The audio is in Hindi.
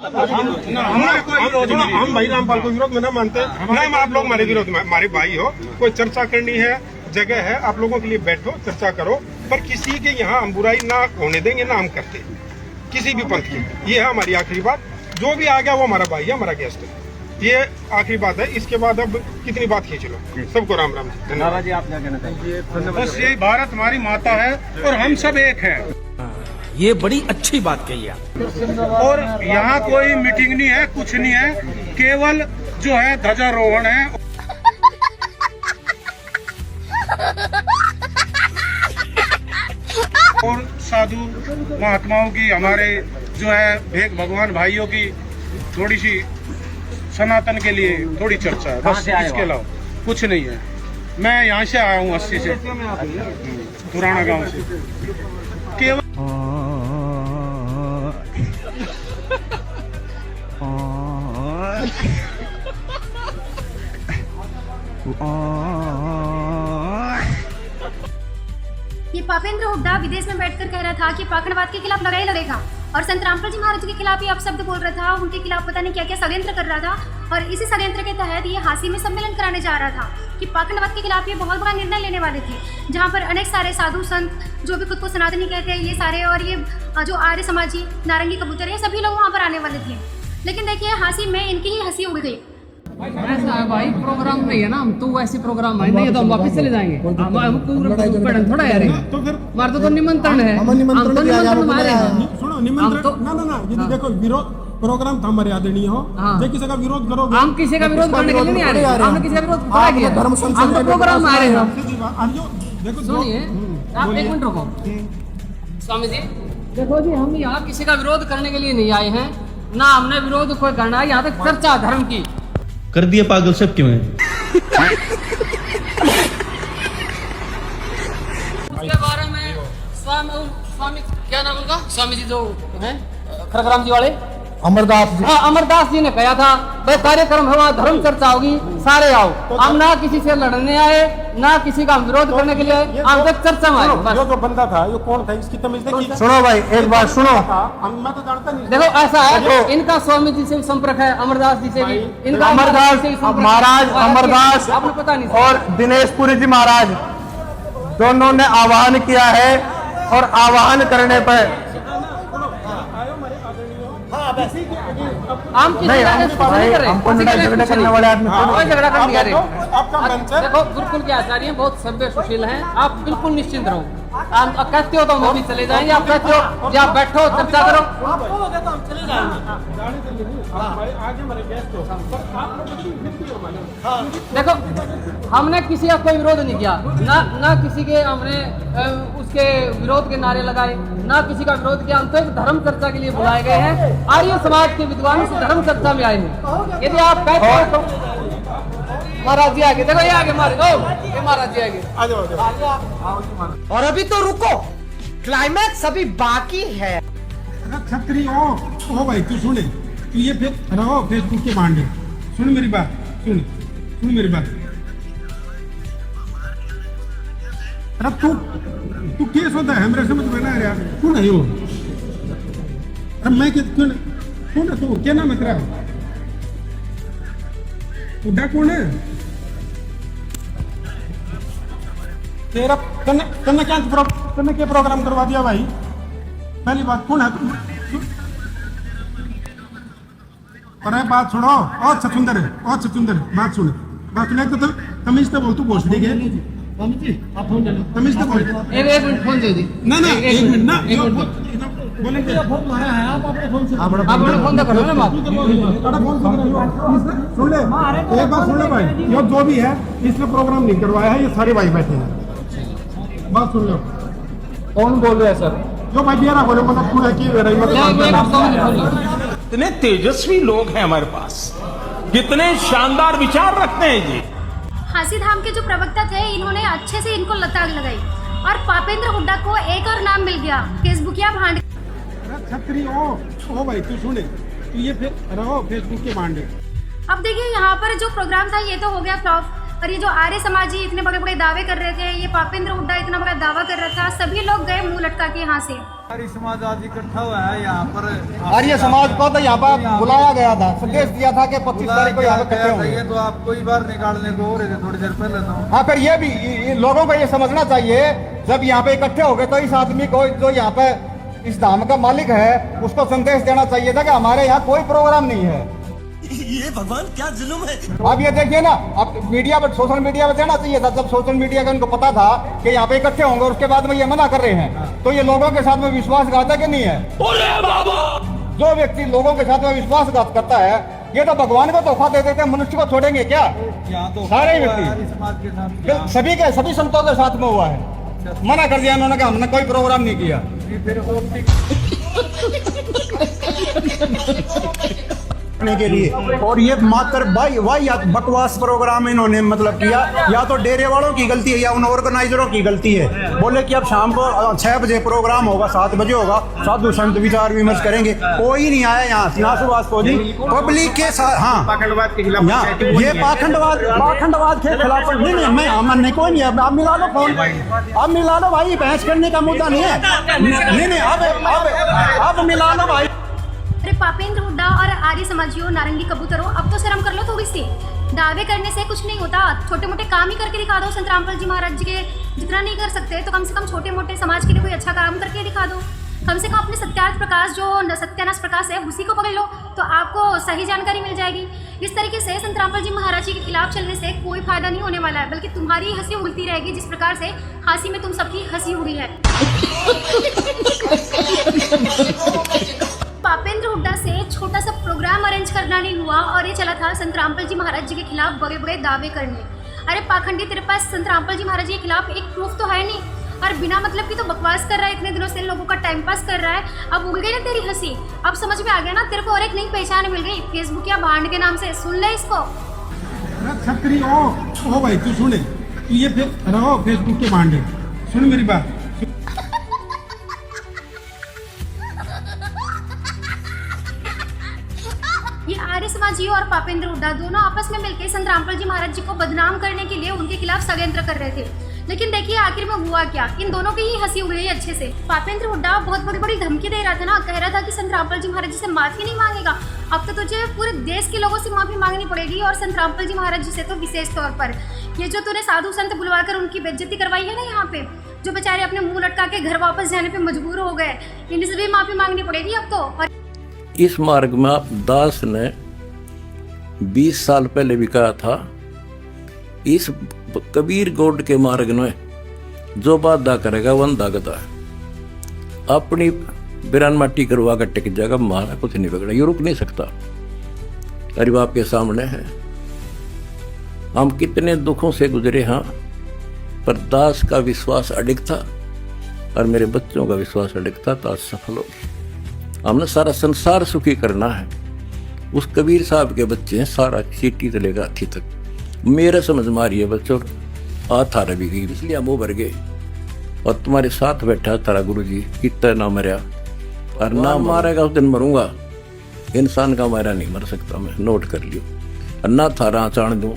हम भाई रामपाल को विरोध में ना मानते, ना हम आप लोग हमारे विरोध में, हमारे भाई हो, कोई चर्चा करनी है, जगह है, आप लोगों के लिए बैठो, चर्चा करो, पर किसी के यहाँ हम बुराई ना होने देंगे, ना हम करते किसी भी पंथ की। ये है हमारी आखिरी बात। जो भी आ गया वो हमारा भाई है, हमारा गेस्ट है, ये आखिरी बात है। इसके बाद अब कितनी बात खींच लो। सबको राम राम जी। धन्यवाद जी, आप क्या कहना चाहिए? बस यही, भारत हमारी माता है और हम सब एक हैं। ये बड़ी अच्छी बात कही आप। और यहाँ कोई मीटिंग नहीं है, कुछ नहीं है, केवल जो है ध्वजारोहण है। और साधु महात्माओं की, हमारे जो है भेग भगवान भाइयों की थोड़ी सी सनातन के लिए थोड़ी चर्चा है, बस इसके अलावा कुछ नहीं है। मैं यहाँ से आया हूँ 80 से, पुराना गांव से। केवल ये पापेंद्र हुड्डा विदेश में बैठकर कह रहा था कि पाखंडवाद के खिलाफ लड़ाई लड़ेगा, और संत रामपाल जी महाराज के खिलाफ ये अपशब्द बोल रहा था, उनके खिलाफ पता नहीं क्या क्या षड्यंत्र कर रहा था। और इसी षड्यंत्र के तहत ये हांसी में सम्मेलन कराने जा रहा था कि पाखंडवाद के खिलाफ ये बहुत बड़ा निर्णय लेने वाले थे, जहाँ पर अनेक सारे साधु संत जो भी खुद को सनातनी कहते हैं, ये सारे, और ये जो आर्य समाजी, नारंगी कबूतर, ये सभी लोग वहाँ पर आने वाले थे। लेकिन देखिए हांसी में इनकी ही हंसी उड़ गई। ऐसा है भाई, प्रोग्राम नहीं है ना, हम तो वैसे प्रोग्राम है नहीं, तो हम वापस चले जाएंगे। हम थोड़ा यार तो फिर हमारा तो निमंत्रण है, हम तो निमंत्रण मारे हैं। सुनो, निमंत्रण ना यदि देखो विरोध प्रोग्राम था हमारे आदरणीय हो, जो किसी का विरोध करोगे, हम किसी का विरोध करने के लिए नहीं आ रहे, हमने किसी का विरोध थोड़ा किया, हम तो प्रोग्राम आ रहे हैं। सुनिए आप एक मिनट रुको स्वामी जी। देखो जी, हम यहाँ किसी का विरोध करने के लिए नहीं आए हैं, ना हमने विरोध कोई करना है। यहाँ तक चर्चा धर्म की कर दिया पागल सब क्यों है? उसके बारे में स्वामी क्या नाम उनका, स्वामी जी जो है खरग्राम जी वाले, अमरदास जी। हाँ, अमरदास जी ने कहा था भाई कार्यक्रम है, वहाँ धर्म चर्चा होगी, सारे आओ। हम ना किसी से लड़ने आए, ना किसी का विरोध करने के लिए, हम तक चर्चा में आए। जो बंदा था ये कौन था, इसकी तमीज देखी। सुनो भाई, एक बात सुनो, मैं तो जानता नहीं। देखो ऐसा है, इनका स्वामी जी से भी संपर्क है, अमरदास जी से भी, इनका अमरदास महाराज, अमरदास आपको पता नहीं, और दिनेश पुरी जी महाराज दोनों ने आह्वान किया है, और आह्वान करने पर हम किसी हमको झगड़ा करने वाले आदमी कोई झगड़ा करने आ रहे। आपका मंच है। देखो गुरुकुल के आचार्य बहुत सभ्य सुशील हैं, आप बिल्कुल निश्चिंत रहो। आप कहते हो तो हम भी चले जाएंगे, आप कहते हो या बैठो चर्चा करो, देखो हमने किसी का कोई विरोध नहीं किया, ना किसी के हमने उसके विरोध के नारे लगाए, ना किसी का विरोध किया। हम तो एक धर्म चर्चा के लिए बुलाए गए हैं, आर्य समाज के विद्वान से धर्म चर्चा में आए हैं। यदि आप कहते हो तो महाराज जी आगे, देखो ये आगे महाराज जी आगे आ जाओ। और अभी तो रुको, क्लाइमैक्स अभी बाकी है। छतरी ओ भाई तू सुने, तू ये फिर रहो फेसबुक के मांडे, सुन मेरी बात, सुन मेरी बात। अरे तू केस होता है हमरे समझ में ना यार, कौन है वो? अरे मैं कौन है तू, क्या नाम है तेरा? उड्डा कौन है तेरा? तन्ने क्या प्रोग्राम करवा दिया भाई? पहली बात कौन है तू? अरे बात सुनो, और छचुंदर बात सुन, तो तमीज तो बोल, तू भोसड़ी के तमीज तो बोल। एक मिनट फोन दे दी, ना एक मिनट ना बोलेंगे, आप अपने फोन तो करो ना बात। सुन ले, एक बात सुन ले भाई, ये जो भी है इसने प्रोग्राम नहीं करवाया है, ये सारे भाई बैठे हैं, बात सुन लो। कौन बोल रहे हैं सर? जो भाई बियारा बोले मतलब पूरा की इतने तेजस्वी लोग हैं हमारे पास, कितने शानदार विचार रखते हैं जी। हांसी धाम के जो प्रवक्ता थे, इन्होंने अच्छे से इनको लताड़ लगाई, और पापेंद्र हुड्डा को एक और नाम मिल गया, फेसबुकिया भांड। छतरी ओ भाई तू सुने, तू ये फिर रहो फेसबुक के मांडे। अब देखिए यहाँ पर जो प्रोग्राम था ये तो हो गया फ्लॉप, और ये जो आर्य समाजी इतने बड़े बड़े दावे कर रहे थे, ये पापेंद्र हुड्डा इतना बड़ा दावा कर रहा था, सभी लोग गए मुंह लटका के यहाँ से। आर्य समाज आज इकट्ठा हुआ है यहाँ पर। आर्य समाज को तो यहाँ पर बुलाया गया था, संदेश दिया था कि 25 तारीख को यहाँ पे इकट्ठे होंगे। तो आप कोई बार निकालने को हो रहे थे थोड़ी देर पहले तो। हाँ, फिर ये भी लोगों को ये समझना चाहिए, जब यहाँ पे इकट्ठे हो गए तो इस आदमी को जो यहाँ पे इस धाम का मालिक है उसको संदेश देना चाहिए था कि हमारे यहाँ कोई प्रोग्राम नहीं है। ये भगवान क्या जुल्म है। आप ये देखिए ना, अब मीडिया पर, सोशल मीडिया पर देना चाहिए था। जब सोशल मीडिया का इनको पता था कि यहाँ पे इकट्ठे होंगे, उसके बाद में ये मना कर रहे हैं, तो ये लोगों के साथ में विश्वासघात है कि नहीं है? जो व्यक्ति लोगों के साथ में विश्वासघात करता है, ये तो भगवान को तोहफा दे देते हैं, मनुष्य को छोड़ेंगे क्या? तो सारे व्यक्ति सभी संतों के साथ में हुआ है। मना कर दिया उन्होंने कि हमने कोई प्रोग्राम नहीं किया। के लिए और ये मात्र या बकवास प्रोग्राम इन्होंने मतलब किया, या तो डेरे वालों की गलती है या उन ऑर्गेनाइजरों की गलती है। बोले कि अब शाम को 6 बजे प्रोग्राम होगा, 7 बजे होगा, साधु संत विचार विमर्श करेंगे, कोई नहीं आया यहाँ सुभाष को जी पब्लिक के साथ। हाँ, पाखंडवाद के खिलाफ, ये पाखंडवाद के खिलाफ नहीं, कोई नहीं। आप मिला लो फोन, अब मिला लो भाई, बहस करने का मुद्दा नहीं है। नहीं, अब मिला लो भाई। अरे पापेंद्र हुड्डा और आर्य समाजियों, नारंगी कबूतरों, अब तो शर्म कर लो थोड़ी सी। दावे करने से कुछ नहीं होता, छोटे मोटे काम ही करके दिखा दो। संत रामपाल जी महाराज जी के जितना नहीं कर सकते तो कम से कम छोटे मोटे समाज के लिए कोई अच्छा काम करके दिखा दो। कम से कम अपने सत्यार्थ प्रकाश, जो सत्यानाश प्रकाश है, उसी को पकड़ लो तो आपको सही जानकारी मिल जाएगी। इस तरीके से संत रामपाल जी महाराज जी के खिलाफ चलने से कोई फायदा नहीं होने वाला है, बल्कि तुम्हारी हंसी उड़ती रहेगी, जिस प्रकार से हंसी में तुम सबकी हंसी उड़ी है। पापेंद्र हुड्डा से छोटा सा प्रोग्राम अरेंज करना नहीं हुआ और ये चला था संत रामपाल जी महाराज जी के खिलाफ बड़े बड़े दावे करने। अरे पाखंडी, तेरे पास संत रामपाल जी महाराज जी के खिलाफ एक प्रूफ तो है नहीं, और बिना मतलब की तो बकवास कर रहा है, इतने दिनों से लोगों का टाइम पास कर रहा है। अब उड़ गई ना तेरी हंसी, अब समझ में आ गया ना तेरे को, और एक नई पहचान मिल गई फेसबुक या भांड के नाम से। सुन ले इसको। छतरी ओ भाई, तू सुने, तू ये रहो फेसबुक के भांडे, सुन मेरी बात। ये आर्य समाजी और पापेंद्र हुड्डा दोनों आपस में मिलकर संत रामपाल जी महाराज जी को बदनाम करने के लिए उनके खिलाफ षड्यंत्र कर रहे थे। लेकिन देखिए आखिर में हुआ क्या, इन दोनों की ही हंसी उड़ गई अच्छे से। पापेंद्र हुड्डा बहुत बड़ी बड़ी धमकी दे रहा था ना, कह रहा था कि संत रामपाल जी महाराज जी से माफी नहीं मांगेगा, अब तो तुझे पूरे देश के लोगों से माफी मांगनी पड़ेगी, और संत रामपाल जी महाराज जी से तो विशेष तौर पर। ये जो तूने साधु संत बुलवाकर उनकी बेइज्जती करवाई है ना यहाँ पे, जो बेचारे अपने मुंह लटका के घर वापस जाने पे मजबूर हो गए, इनसे भी माफी मांगनी पड़ेगी अब तो। और इस मार्ग में आप दास ने 20 साल पहले भी कहा था, इस कबीर गौड के मार्ग में जो बाधा करेगा वो अंधा गधा है। अपनी बिरान माटी करवा कर टिक जाएगा, हमारा कुछ नहीं बिगड़ा, ये रुक नहीं सकता। अरे आपके सामने है, हम कितने दुखों से गुजरे। हाँ, पर दास का विश्वास अडिग था और मेरे बच्चों का विश्वास अडिग था, तो आज सफल हो गए। हमने सारा संसार सुखी करना है। उस कबीर साहब के बच्चे हैं, सारा चीटी से लेकर हाथी तक। मेरे समझ मारिए बच्चों, था रवि गई, इसलिए हम उभर गए। और तुम्हारे साथ बैठा तारा गुरु जी, कितना ना मरा और ना मारेगा उस दिन मरूंगा। इंसान का मारा नहीं मर सकता मैं, नोट कर लियो। और ना थारा चाण दूं